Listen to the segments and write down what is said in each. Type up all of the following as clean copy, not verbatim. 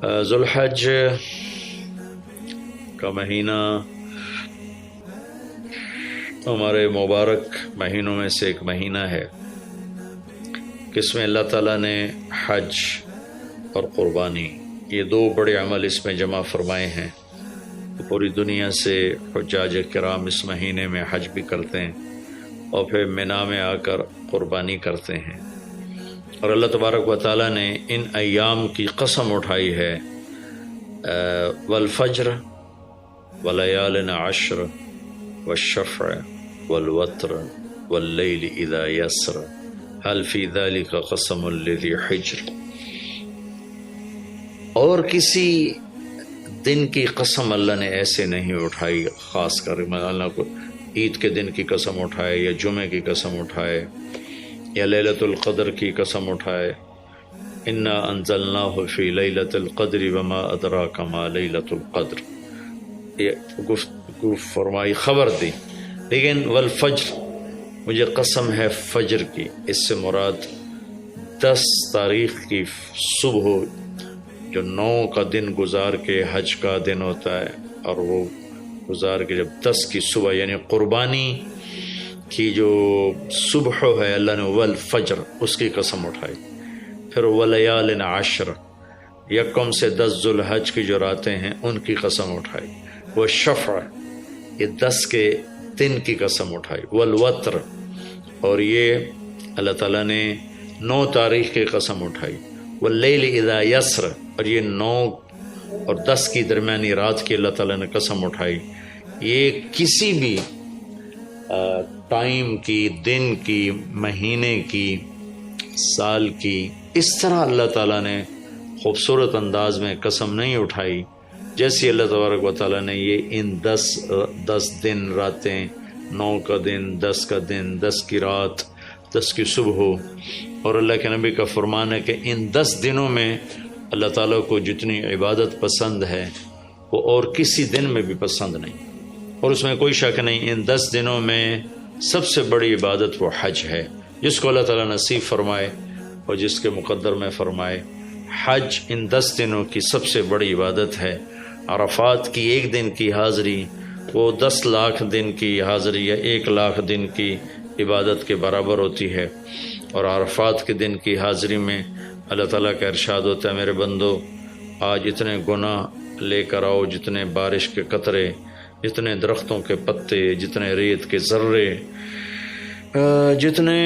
ذوالحج کا مہینہ ہمارے مبارک مہینوں میں سے ایک مہینہ ہے کہ اس میں اللہ تعالیٰ نے حج اور قربانی یہ دو بڑے عمل اس میں جمع فرمائے ہیں۔ پوری دنیا سے حجاج کرام اس مہینے میں حج بھی کرتے ہیں اور پھر مینا میں آ کر قربانی کرتے ہیں، اور اللہ تبارک و تعالیٰ نے ان ایام کی قسم اٹھائی ہے، والفجر ولیال عشر والشفع والوتر واللیل اذا یسر هل فی ذلک قسم لذی حجر۔ اور کسی دن کی قسم اللہ نے ایسے نہیں اٹھائی، خاص کر اللہ کو عید کے دن کی قسم اٹھائے یا جمعے کی قسم اٹھائے یا لیلۃ القدر کی قسم اٹھائے، انا انزلناہ فی لیلۃ القدر وما ادراک ما لیلۃ القدر، یہ گفتگو فرمائی، خبر دی۔ لیکن والفجر، مجھے قسم ہے فجر کی، اس سے مراد 10 تاریخ کی صبح جو 9 کا دن گزار کے حج کا دن ہوتا ہے، اور وہ گزار کے جب 10 کی صبح یعنی قربانی کی جو صبح ہے، اللہ نے والفجر اس کی قسم اٹھائی۔ پھر ولیال عشر، یکم سے 10 ذوالحج کی جو راتیں ہیں ان کی قسم اٹھائی۔ وہ شفع، یہ 10 کے دن کی قسم اٹھائی۔ والوتر، اور یہ اللہ تعالیٰ نے 9 تاریخ کی قسم اٹھائی۔ واللیل اذا یسر، اور یہ 9 اور 10 کی درمیانی رات کی اللہ تعالیٰ نے قسم اٹھائی۔ یہ کسی بھی ٹائم کی، دن کی، مہینے کی، سال کی، اس طرح اللہ تعالیٰ نے خوبصورت انداز میں قسم نہیں اٹھائی جیسی اللہ تبارک و تعالیٰ نے یہ ان 10 دن راتیں، 9 کا دن، 10 کا دن، 10 کی رات، 10 کی صبح، اور اللہ کے نبی کا فرمان ہے کہ ان 10 دنوں میں اللہ تعالیٰ کو جتنی عبادت پسند ہے وہ اور کسی دن میں بھی پسند نہیں، اور اس میں کوئی شک نہیں، ان 10 دنوں میں سب سے بڑی عبادت وہ حج ہے، جس کو اللہ تعالیٰ نصیب فرمائے اور جس کے مقدر میں فرمائے۔ حج ان 10 دنوں کی سب سے بڑی عبادت ہے۔ عرفات کی 1 دن کی حاضری وہ 10 لاکھ دن کی حاضری یا 1 لاکھ دن کی عبادت کے برابر ہوتی ہے، اور عرفات کے دن کی حاضری میں اللہ تعالیٰ کا ارشاد ہوتا ہے، میرے بندو آج اتنے گناہ لے کر آؤ، جتنے بارش کے قطرے، جتنے درختوں کے پتے، جتنے ریت کے ذرے، جتنے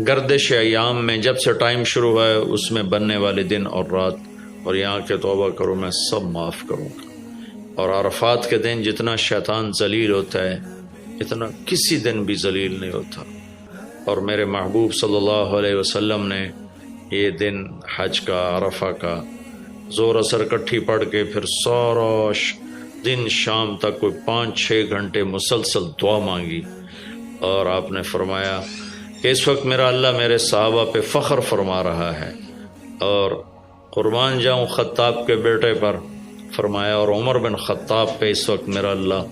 گردش ایام میں جب سے ٹائم شروع ہوا ہے اس میں بننے والے دن اور رات، اور یہاں کے توبہ کرو، میں سب معاف کروں گا۔ اور عرفات کے دن جتنا شیطان ذلیل ہوتا ہے اتنا کسی دن بھی ذلیل نہیں ہوتا، اور میرے محبوب صلی اللہ علیہ وسلم نے یہ دن حج کا، عرفہ کا، زور اثر کٹھی پڑھ کے پھر سارا دن شام تک کوئی 5-6 گھنٹے مسلسل دعا مانگی، اور آپ نے فرمایا کہ اس وقت میرا اللہ میرے صحابہ پہ فخر فرما رہا ہے، اور قربان جاؤں خطاب کے بیٹے پر، فرمایا، اور عمر بن خطاب پہ اس وقت میرا اللہ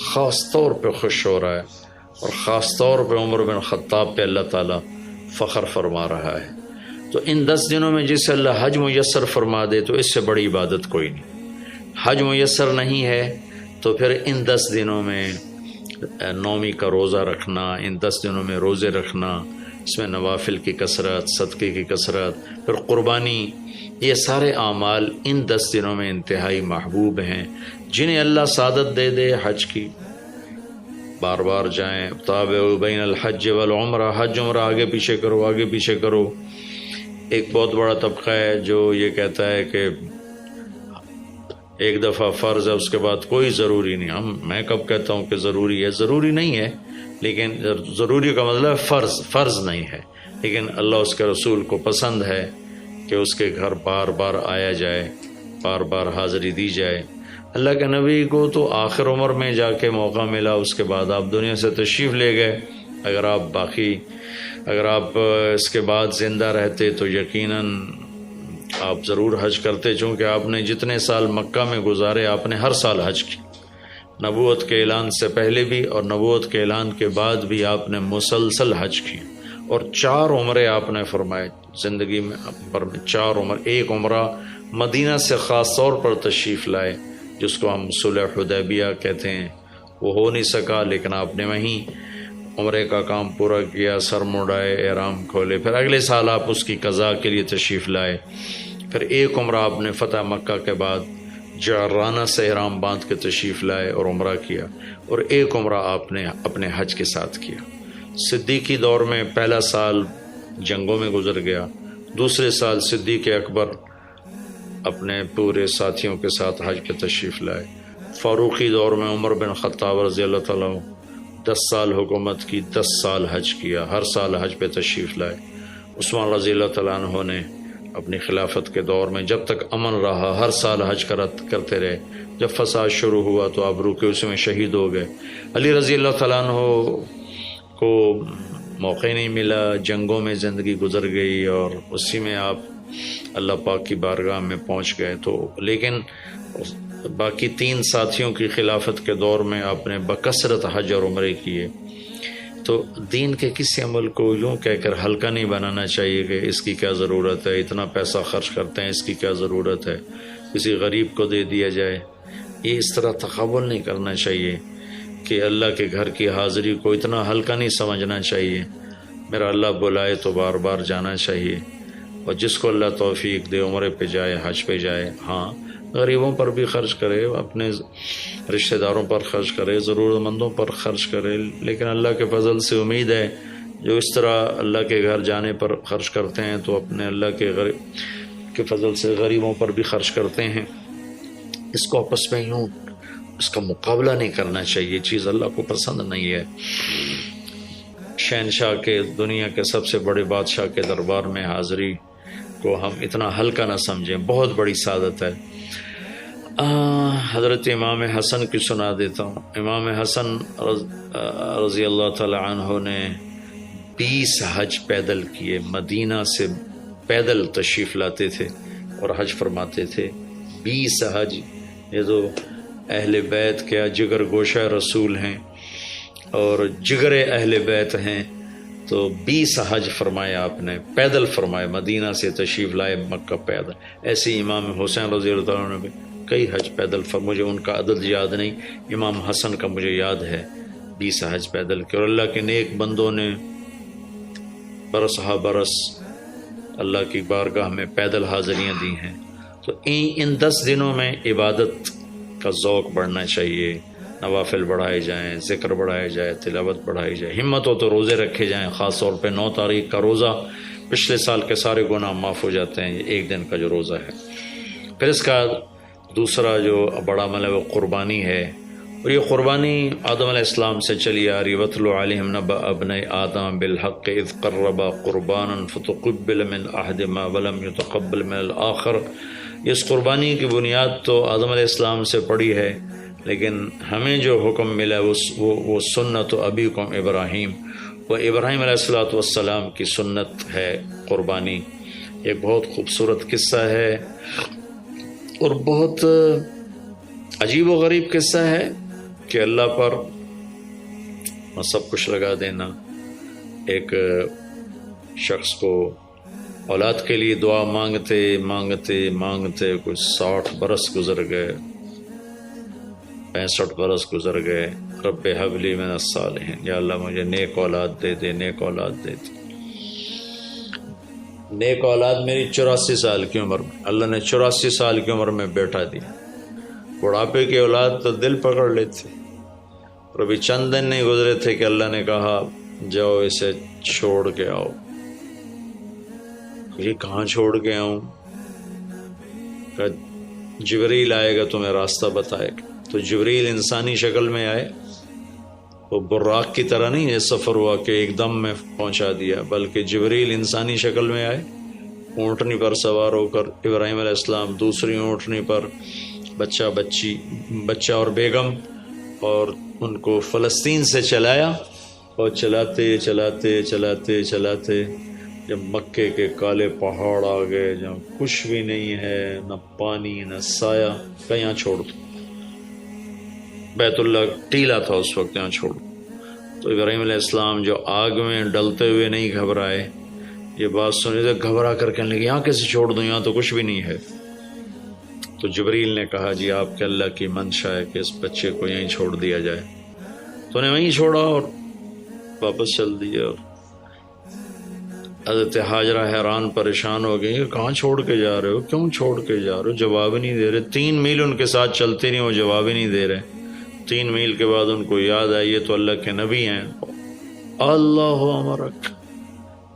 خاص طور پہ خوش ہو رہا ہے، اور خاص طور پہ عمر بن خطاب پہ اللہ تعالیٰ فخر فرما رہا ہے۔ تو ان 10 دنوں میں جسے اللہ حج میسر فرما دے تو اس سے بڑی عبادت کوئی نہیں۔ حج میسر نہیں ہے تو پھر ان 10 دنوں میں نومی کا روزہ رکھنا، ان 10 دنوں میں روزے رکھنا، اس میں نوافل کی کثرت، صدقے کی کثرت، پھر قربانی، یہ سارے اعمال ان 10 دنوں میں انتہائی محبوب ہیں۔ جنہیں اللہ سعادت دے دے حج کی، بار بار جائیں، تابعوا بین الحج والعمرہ، حج عمرہ آگے پیچھے کرو، آگے پیچھے کرو۔ ایک بہت بڑا طبقہ ہے جو یہ کہتا ہے کہ ایک دفعہ فرض ہے اس کے بعد کوئی ضروری نہیں۔ میں کب کہتا ہوں کہ ضروری ہے؟ ضروری نہیں ہے، لیکن ضروری کا مطلب فرض نہیں ہے، لیکن اللہ اس کے رسول کو پسند ہے کہ اس کے گھر بار بار آیا جائے، بار بار حاضری دی جائے۔ اللہ کے نبی کو تو آخر عمر میں جا کے موقع ملا، اس کے بعد آپ دنیا سے تشریف لے گئے۔ اگر آپ اس کے بعد زندہ رہتے تو یقیناً آپ ضرور حج کرتے، چونکہ آپ نے جتنے سال مکہ میں گزارے آپ نے ہر سال حج کی، نبوت کے اعلان سے پہلے بھی اور نبوت کے اعلان کے بعد بھی آپ نے مسلسل حج کی، اور 4 عمرے آپ نے فرمائے زندگی میں پر 4 عمر. ایک عمرہ مدینہ سے خاص طور پر تشریف لائے جس کو ہم صلح حدیبیہ کہتے ہیں، وہ ہو نہیں سکا لیکن آپ نے وہیں عمرے کا کام پورا کیا، سر مڑائے، احرام کھولے، پھر اگلے سال آپ اس کی قضاء کے لیے تشریف لائے. پھر ایک عمرہ آپ نے فتح مکہ کے بعد جعرانہ سے احرام باندھ کے تشریف لائے اور عمرہ کیا، اور ایک عمرہ آپ نے اپنے حج کے ساتھ کیا. صدیقی دور میں پہلا سال جنگوں میں گزر گیا، دوسرے سال صدیق اکبر اپنے پورے ساتھیوں کے ساتھ حج پہ تشریف لائے. فاروقی دور میں عمر بن خطاب رضی اللہ تعالیٰ 10 سال حکومت کی، 10 سال حج کیا، ہر سال حج پہ تشریف لائے. عثمان رضی اللہ تعالیٰ عنہ نے اپنی خلافت کے دور میں جب تک امن رہا ہر سال حج کرتے رہے. جب فساد شروع ہوا تو آپ رکے، اس میں شہید ہو گئے. علی رضی اللہ تعالیٰ عنہ کو موقع نہیں ملا، جنگوں میں زندگی گزر گئی اور اسی میں آپ اللہ پاک کی بارگاہ میں پہنچ گئے. تو لیکن باقی 3 ساتھیوں کی خلافت کے دور میں آپ نے بکثرت حج اور عمرے کیے. تو دین کے کسی عمل کو یوں کہہ کر ہلکا نہیں بنانا چاہیے کہ اس کی کیا ضرورت ہے، اتنا پیسہ خرچ کرتے ہیں، اس کی کیا ضرورت ہے، کسی غریب کو دے دیا جائے. یہ اس طرح تقابل نہیں کرنا چاہیے کہ اللہ کے گھر کی حاضری کو اتنا ہلکا نہیں سمجھنا چاہیے. میرا اللہ بلائے تو بار بار جانا چاہیے، اور جس کو اللہ توفیق دے عمرے پہ جائے، حج پہ جائے. ہاں غریبوں پر بھی خرچ کرے، اپنے رشتہ داروں پر خرچ کرے، ضرورت مندوں پر خرچ کرے، لیکن اللہ کے فضل سے امید ہے جو اس طرح اللہ کے گھر جانے پر خرچ کرتے ہیں تو اپنے اللہ کے فضل سے غریبوں پر بھی خرچ کرتے ہیں. اس کو آپس میں یوں اس کا مقابلہ نہیں کرنا چاہیے، چیز اللہ کو پسند نہیں ہے. شہنشاہ کے، دنیا کے سب سے بڑے بادشاہ کے دربار میں حاضری کو ہم اتنا ہلکا نہ سمجھیں، بہت بڑی سعادت ہے. حضرت امام حسن کی سنا دیتا ہوں. امام حسن رضی اللہ تعالی عنہ نے 20 حج پیدل کیے، مدینہ سے پیدل تشریف لاتے تھے اور حج فرماتے تھے. 20 حج. یہ تو اہل بیت کیا جگر گوشہ رسول ہیں اور جگر اہل بیت ہیں. تو 20 حج فرمایا آپ نے، پیدل فرمائے، مدینہ سے تشریف لائے مکہ پیدل. ایسے امام حسین رضی اللہ تعالیٰ عنہ بھی کئی حج پیدل مجھے ان کا عدد یاد نہیں، امام حسن کا مجھے یاد ہے 20 حج پیدل کے. اور اللہ کے نیک بندوں نے برس ہا برس اللہ کی بارگاہ میں پیدل حاضریاں دی ہیں. تو ان 10 دنوں میں عبادت کا ذوق بڑھنا چاہیے، نوافل بڑھائے جائیں، ذکر بڑھائے جائے، تلاوت بڑھائی جائے. ہمت ہو تو روزے رکھے جائیں، خاص طور پہ 9 تاریخ کا روزہ پچھلے سال کے سارے گناہ معاف ہو جاتے ہیں، یہ ایک دن کا جو روزہ ہے. پھر اس کا دوسرا جو بڑا عمل ہے وہ قربانی ہے، اور یہ قربانی آدم علیہ السلام سے چلی آ رہی. وَاتْلُ عَلَيْهِمْ نَبَأَ ابْنَيْ آدَمَ بِالْحَقِّ إِذْ قَرَّبَا قُرْبَانًا فَتُقُبِّلَ مِنْ أَحَدِهِمَا وَلَمْ يُتَقَبَّلْ مِنَ الْآخَرِ. اس قربانی کی بنیاد تو آدم علیہ السلام سے پڑی ہے، لیکن ہمیں جو حکم ملا وہ سنت ابیکم ابراہیم، وہ ابراہیم علیہ السلام کی سنت ہے قربانی. ایک بہت خوبصورت قصہ ہے اور بہت عجیب و غریب قصہ ہے کہ اللہ پر سب کچھ لگا دینا. ایک شخص کو اولاد کے لیے دعا مانگتے مانگتے مانگتے کچھ 60 برس گزر گئے، 65 برس گزر گئے. رب ہب لی من الصالحین، یا اللہ مجھے نیک اولاد دے دے، نیک اولاد دے دے. نیک اولاد میری 84 سال کی عمر میں، اللہ نے 84 سال کی عمر میں بیٹا دیا. بڑھاپے کی اولاد تو دل پکڑ لیتے، اور ابھی چند دن نہیں گزرے تھے کہ اللہ نے کہا جاؤ اسے چھوڑ کے آؤ. یہ کہاں چھوڑ کے آؤں؟ جبریل آئے گا تمہیں راستہ بتائے گا. تو جبریل انسانی شکل میں آئے، وہ براق کی طرح نہیں یہ سفر ہوا کہ ایک دم میں پہنچا دیا، بلکہ جبریل انسانی شکل میں آئے، اونٹنی پر سوار ہو کر. ابراہیم علیہ السلام دوسری اونٹنی پر، بچہ اور بیگم، اور ان کو فلسطین سے چلایا. اور چلاتے چلاتے چلاتے چلاتے جب مکے کے کالے پہاڑ آ گئے جہاں کچھ بھی نہیں ہے، نہ پانی نہ سایہ، کہ یہاں چھوڑ دو. بیت اللہ ٹیلا تھا اس وقت، یہاں چھوڑ دو. تو ابراہیم علیہ السلام جو آگ میں ڈلتے ہوئے نہیں گھبرائے، یہ بات سنی تو گھبرا کر کہنے لگے یہاں کیسے چھوڑ دوں، یہاں تو کچھ بھی نہیں ہے۔ تو جبریل نے کہا جی آپ کے اللہ کی منشا ہے کہ اس بچے کو یہیں چھوڑ دیا جائے، تو نے وہیں چھوڑا اور واپس چل دیا۔ اور حضرت ہاجرہ حیران پریشان ہو گئی، کہاں چھوڑ کے جا رہے ہو، کیوں چھوڑ کے جا رہے ہو، جواب نہیں دے رہے۔ 3 میل ان کے ساتھ چلتے نہیں، وہ جواب ہی نہیں دے رہے۔ 3 میل کے بعد ان کو یاد آئی یہ تو اللہ کے نبی ہیں۔ اللہ امرک،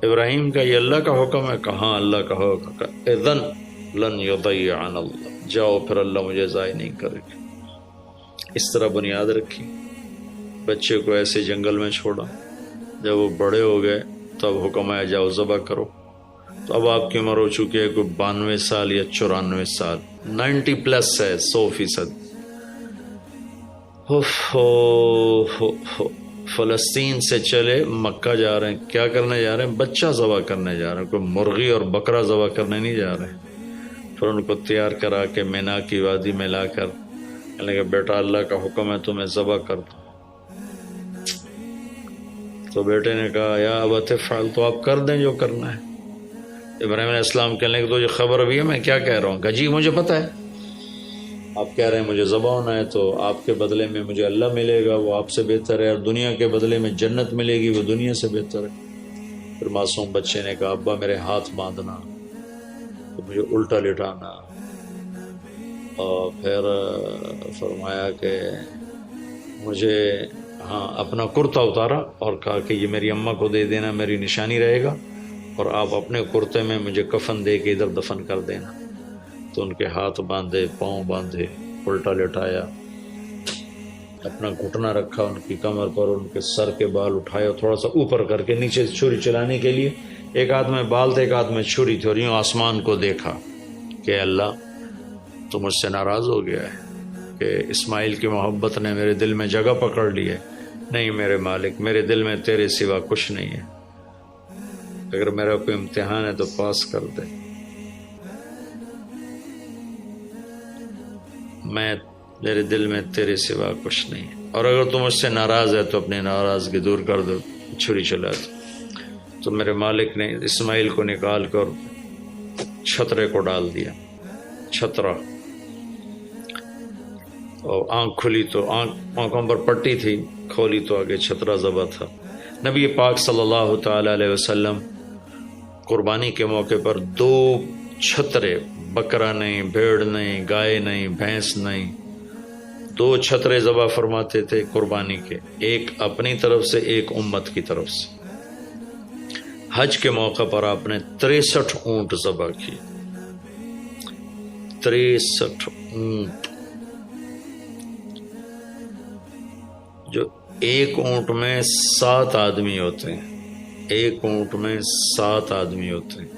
ابراہیم کا یہ اللہ کا حکم ہے؟ کہاں اللہ کا حکم ہے؟ اذن لن یضیعنا اللہ، جاؤ پھر اللہ مجھے ضائع نہیں کرے گا۔ اس طرح بنیاد رکھی، بچے کو ایسے جنگل میں چھوڑا۔ جب وہ بڑے ہو گئے تب حکم آیا جاؤ ذبح کرو۔ تو اب آپ کی عمر ہو چکی ہے کوئی 92 سال یا 94 سال، 90+ ہے، 100%۔ فلسطین سے چلے مکہ جا رہے ہیں، کیا کرنے جا رہے ہیں؟ بچہ ذبح کرنے جا رہے ہیں، کوئی مرغی اور بکرا ذبح کرنے نہیں جا رہے ہیں۔ پھر ان کو تیار کرا کے مینا کی وادی میں لا کر کہنے لگے بیٹا اللہ کا حکم ہے تمہیں ذبح کر دو۔ تو بیٹے نے کہا یا ابت افعل، تو آپ کر دیں جو کرنا ہے۔ ابراہیم علیہ السلام کہنے لگے تو یہ خبر ابھی ہے میں کیا کہہ رہا ہوں؟ کہ جی مجھے پتہ ہے، آپ کہہ رہے ہیں مجھے ذبح ہونا ہے تو آپ کے بدلے میں مجھے اللہ ملے گا، وہ آپ سے بہتر ہے، اور دنیا کے بدلے میں جنت ملے گی، وہ دنیا سے بہتر ہے۔ پھر معصوم بچے نے کہا ابا میرے ہاتھ باندھنا، تو مجھے الٹا لٹانا، اور پھر فرمایا کہ مجھے اپنا کرتا اتارا اور کہا کہ یہ میری اماں کو دے دینا، میری نشانی رہے گا، اور آپ اپنے کرتے میں مجھے کفن دے کے ادھر دفن کر دینا۔ تو ان کے ہاتھ باندھے، پاؤں باندھے، الٹا لٹایا، اپنا گھٹنا رکھا ان کی کمر پر، ان کے سر کے بال اٹھائے اور تھوڑا سا اوپر کر کے نیچے چھری چلانے کے لیے، ایک ہاتھ میں بال تھے ایک ہاتھ میں چھری تھی، اور یوں آسمان کو دیکھا کہ اللہ تو مجھ سے ناراض ہو گیا ہے کہ اسماعیل کی محبت نے میرے دل میں جگہ پکڑ لی ہے۔ نہیں میرے مالک، میرے دل میں تیرے سوا کچھ نہیں ہے، اگر میرا کوئی امتحان ہے تو پاس کر دے، میرے دل میں تیرے سوا کچھ نہیں ہے، اور اگر تم مجھ سے ناراض ہے تو اپنی ناراضگی دور کر دو، چھری چلا دو۔ تو میرے مالک نے اسماعیل کو نکال کر چھترے کو ڈال دیا، چھترا، اور آنکھ کھلی تو آنکھوں پر پٹی تھی، کھولی تو آگے چھترا ذبح تھا۔ نبی پاک صلی اللہ تعالی علیہ وسلم قربانی کے موقع پر 2 چھترے، بکرا نہیں، بھیڑ نہیں، گائے نہیں، بھینس نہیں، 2 چھترے ذبح فرماتے تھے قربانی کے، ایک اپنی طرف سے ایک امت کی طرف سے۔ حج کے موقع پر آپ نے 63 اونٹ ذبح کیے، 63 اونٹ، جو ایک اونٹ میں 7 آدمی ہوتے ہیں، ایک اونٹ میں 7 آدمی ہوتے ہیں۔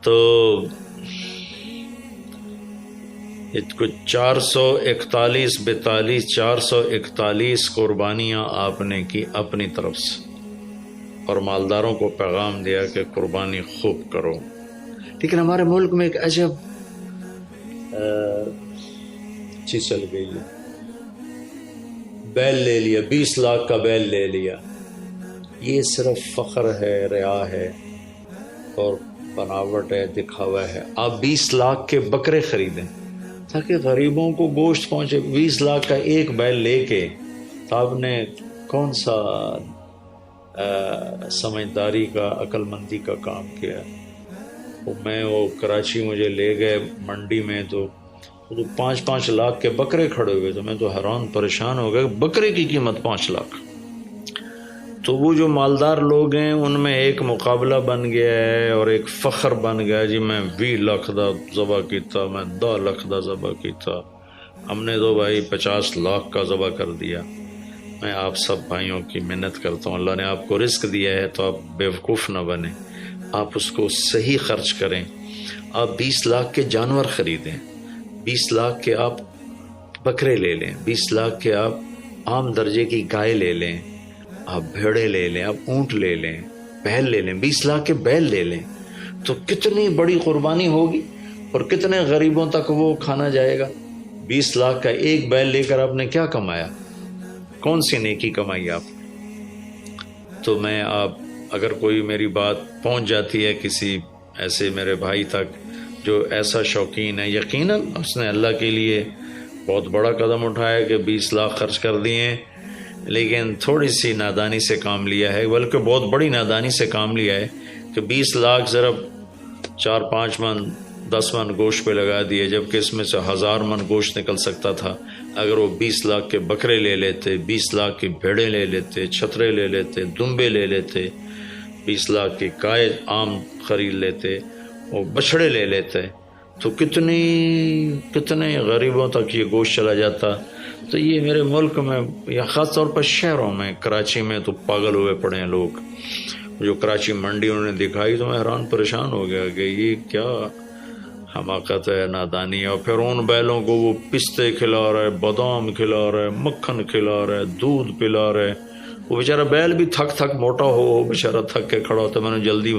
تو کچھ 441 42 441 قربانیاں آپ نے کی اپنی طرف سے، اور مالداروں کو پیغام دیا کہ قربانی خوب کرو۔ لیکن ہمارے ملک میں ایک عجب چیز چل گئی ہے، بیل لے لیا، 20 لاکھ کا بیل لے لیا۔ یہ صرف فخر ہے، ریا ہے اور بناوٹ ہے، دکھاوا ہے۔ آپ 20 لاکھ کے بکرے خریدیں تاکہ غریبوں کو گوشت پہنچے۔ 20 لاکھ کا ایک بیل لے کے تو آپ نے کون سا سمجھداری کا، عقل مندی کا کام کیا؟ وہ کراچی مجھے لے گئے منڈی میں، تو 5-5 لاکھ کے بکرے کھڑے ہوئے، تو میں تو حیران پریشان ہو گیا، بکرے کی قیمت 5 لاکھ۔ تو وہ جو مالدار لوگ ہیں ان میں ایک مقابلہ بن گیا ہے اور ایک فخر بن گیا، جی میں 20 لاکھ دا ذبح کیتا، میں 10 لاکھ دا ذبح کیتا، ہم نے تو بھائی 50 لاکھ کا ذبح کر دیا۔ میں آپ سب بھائیوں کی منت کرتا ہوں، اللہ نے آپ کو رزق دیا ہے تو آپ بیوقوف نہ بنیں، آپ اس کو صحیح خرچ کریں۔ آپ 20 لاکھ کے جانور خریدیں، 20 لاکھ کے آپ بکرے لے لیں، 20 لاکھ کے آپ عام درجے کی گائے لے لیں، آپ بھیڑے لے لیں، آپ اونٹ لے لیں، بیل لے لیں، 20 لاکھ کے بیل لے لیں، تو کتنی بڑی قربانی ہوگی اور کتنے غریبوں تک وہ کھانا جائے گا۔ 20 لاکھ کا ایک بیل لے کر آپ نے کیا کمایا؟ کون سی نیکی کمائی آپ؟ تو میں آپ اگر کوئی میری بات پہنچ جاتی ہے کسی ایسے میرے بھائی تک جو ایسا شوقین ہے، یقیناً اس نے اللہ کے لیے بہت بڑا قدم اٹھایا کہ 20 لاکھ خرچ کر دیے، لیکن تھوڑی سی نادانی سے کام لیا ہے، بلکہ بہت بڑی نادانی سے کام لیا ہے کہ 20 لاکھ ضرب 4-5 من 10 من گوشت پہ لگا دیے، جبکہ اس میں سے 1000 من گوشت نکل سکتا تھا اگر وہ 20 لاکھ کے بکرے لے لیتے، 20 لاکھ کی بھیڑیں لے لیتے، چھترے لے لیتے، دمبے لے لیتے، 20 لاکھ کی گائے عام خرید لیتے، اور بچھڑے لے لیتے، تو کتنے غریبوں تک یہ گوشت چلا جاتا۔ تو یہ میرے ملک میں یا خاص طور پر شہروں میں، کراچی میں تو پاگل ہوئے پڑے ہیں لوگ۔ جو کراچی منڈی انہوں نے دکھائی تو میں حیران پریشان ہو گیا کہ یہ کیا حماقت ہے، نادانی ہے۔ اور پھر ان بیلوں کو وہ پستے کھلا رہا ہے، بادام کھلا رہا ہے، مکھن کھلا رہا ہے، دودھ پلا رہا ہے۔ وہ بیچارہ بیل بھی تھک موٹا ہو بیچارہ تھک کے کھڑا ہوتا ہے، میں نے جلدی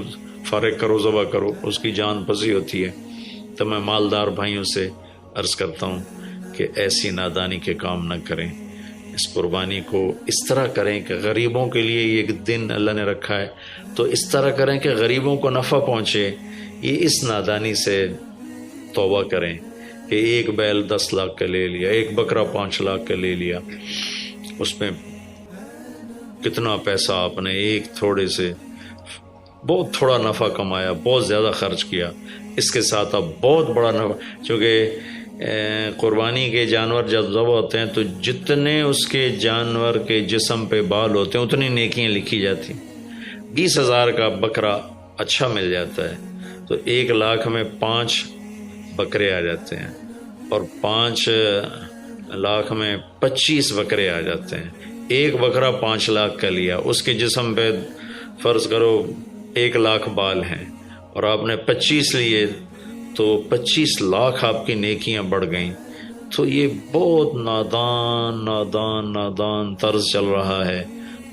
فارغ کرو، ذبح کرو، اس کی جان پھنسی ہوتی ہے۔ تو میں مالدار بھائیوں سے عرض کرتا ہوں کہ ایسی نادانی کے کام نہ کریں، اس قربانی کو اس طرح کریں کہ غریبوں کے لیے یہ دن اللہ نے رکھا ہے تو اس طرح کریں کہ غریبوں کو نفع پہنچے۔ یہ اس نادانی سے توبہ کریں کہ ایک بیل 10 لاکھ کا لے لیا، ایک بکرا 5 لاکھ کا لے لیا، اس میں کتنا پیسہ آپ نے ایک تھوڑے سے بہت تھوڑا نفع کمایا، بہت زیادہ خرچ کیا، اس کے ساتھ اب بہت بڑا نفع۔ چونکہ قربانی کے جانور جب ذبح ہوتے ہیں تو جتنے اس کے جانور کے جسم پہ بال ہوتے ہیں اتنی نیکیاں لکھی جاتی۔ 20,000 کا بکرا اچھا مل جاتا ہے تو 1 لاکھ میں 5 بکرے آ جاتے ہیں، اور 5 لاکھ میں 25 بکرے آ جاتے ہیں۔ ایک بکرا 5 لاکھ کا لیا، اس کے جسم پہ فرض کرو 1 لاکھ بال ہیں اور آپ نے 25 لیے تو 25 لاکھ آپ کی نیکیاں بڑھ گئیں۔ تو یہ بہت نادان طرز چل رہا ہے۔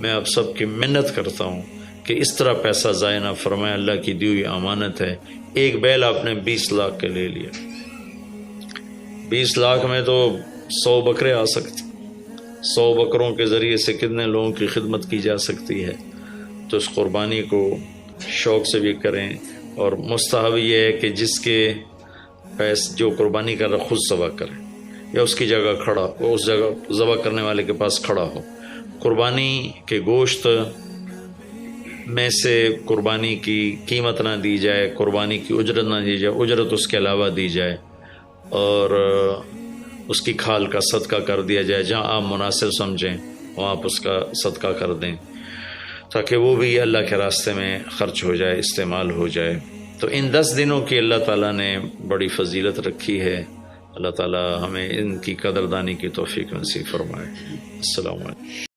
میں آپ سب کی منت کرتا ہوں کہ اس طرح پیسہ ضائع نہ فرمائیں، اللہ کی دی ہوئی امانت ہے۔ ایک بیل آپ نے 20 لاکھ کا لے لیا، 20 لاکھ میں تو 100 بکرے آ سکتے، 100 بکروں کے ذریعے سے کتنے لوگوں کی خدمت کی جا سکتی ہے۔ تو اس قربانی کو شوق سے بھی کریں، اور مستحب یہ ہے کہ جس کے پیسے جو قربانی کر رہا خود ذبح کرے یا اس کی جگہ کھڑا ہو، اس جگہ ذبح کرنے والے کے پاس کھڑا ہو۔ قربانی کے گوشت میں سے قربانی کی قیمت نہ دی جائے، قربانی کی اجرت نہ دی جائے، اجرت اس کے علاوہ دی جائے، اور اس کی کھال کا صدقہ کر دیا جائے۔ جہاں آپ مناسب سمجھیں وہاں آپ اس کا صدقہ کر دیں تاکہ وہ بھی اللہ کے راستے میں خرچ ہو جائے، استعمال ہو جائے۔ تو ان 10 دنوں کی اللہ تعالیٰ نے بڑی فضیلت رکھی ہے۔ اللہ تعالیٰ ہمیں ان کی قدردانی کی توفیق نصیب فرمائے۔ السلام علیکم۔